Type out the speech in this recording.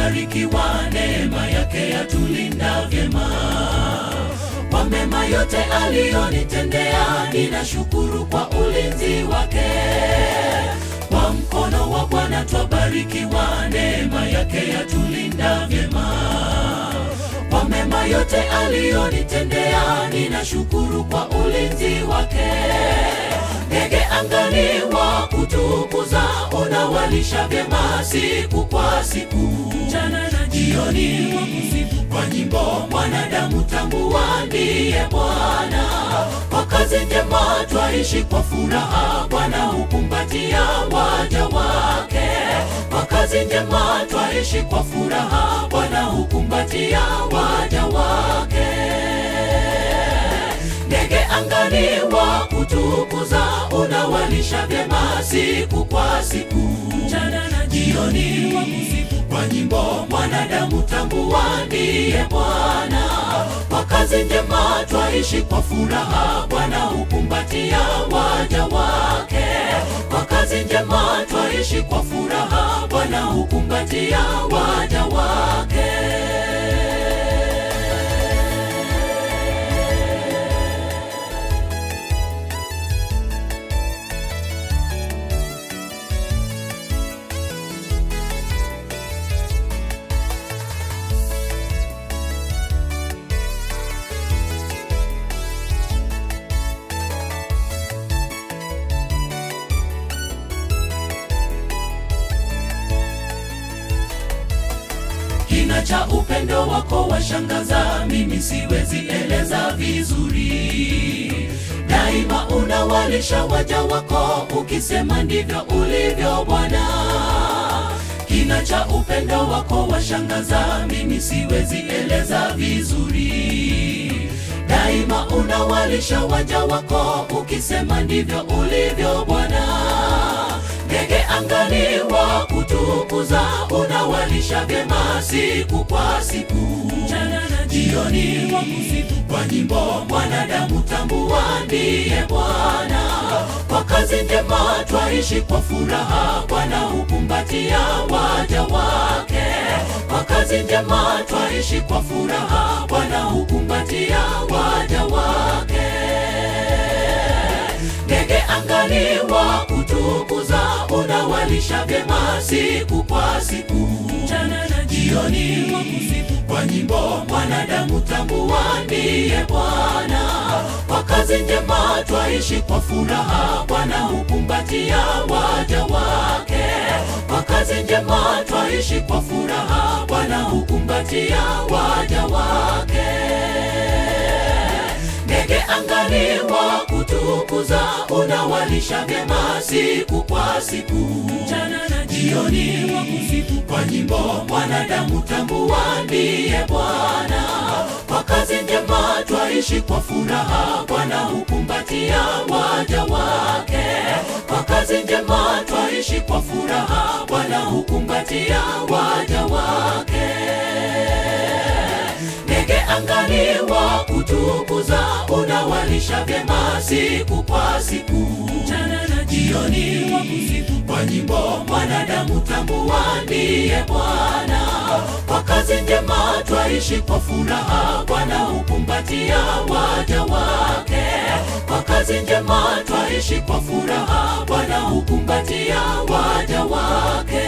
twabarikiwa, neema yake yatulinda vyema. Kwa mema yote aliyonitendea, ninashukuru kwa ulinzi wake. Kwa mkono wa Bwana twabarikiwa, neema yake yatulinda vyema. Kwa mema yote aliyonitendea, ninashukuru kwa ulinzi wake. Ndege angani wa kutukuza, unawalisha vyema siku kwa siku. Jana na jioni kwa nyimbo, mwanadamu tambua ndiye Bwana. Kwa kazi njema twaishi kwa furaha, Bwana hukumbatia waja wake. Kwa kazi njema twaishi kwa furaha, Bwana hukumbatia waja wake. Ndege angani wa kutukuza, unawalisha vyema siku kwa siku. Jana na jioni kwa nyimbo, mwanadamu tambua ndiye Bwana. Kwa kazi njema twaishi kwa furaha, Bwana hukumbatia waja wake. Kwa kazi njema twaishi kwa furaha, Bwana hukumbatia waja wake. Kina cha upendo wako washangaza, mimi siwezi eleza vizuri. Daima unawalisha waja wako, ukisema ndivyo ulivyo Bwana. Kina cha upendo wako washangaza, mimi siwezi eleza vizuri. Daima unawalisha waja wako, ukisema ndivyo ulivyo Bwana. Ndege angani wa kutukuza, unawalisha vyema siku kwa siku. Jana na jioni kwa nyimbo, mwanadamu tambua ndiye Bwana. Kwa kazi njema twaishi kwa furaha, Bwana hukumbatia waja wake. Kwa kazi njema twaishi kwa furaha, Bwana hukumbatia waja wake. Ndege angani wa kutukuza, unawalisha vyema siku kwa siku. Jana na jioni kwa nyimbo, mwanadamu tambua ndiye Bwana. Kwa kazi njema twaishi kwa furaha, Bwana hukumbatia waja wake. Kwa kazi njema twaishi kwa furaha, Bwana hukumbatia waja wake. Ndege angani wa kutukuza, unawalisha vyema siku kwa siku. Jana na jioni kwa nyimbo, mwanadamu tambua ndiye Bwana. Kwa kazi njema twaishi kwa furaha, Bwana hukumbatia waja wake. Kwa kazi njema twaishi kwa furaha, Bwana hukumbatia waja wake. Ndege angani wa kutukuza, unawalisha vyema siku kwa siku. Jana na jioni kwa nyimbo, mwanadamu tambua ndiye Bwana. Kwa kazi njema twaishi kwa furaha, Bwana hukumbatia waja wake. Kwa kazi njema twaishi kwa furaha, Bwana hukumbatia waja wake.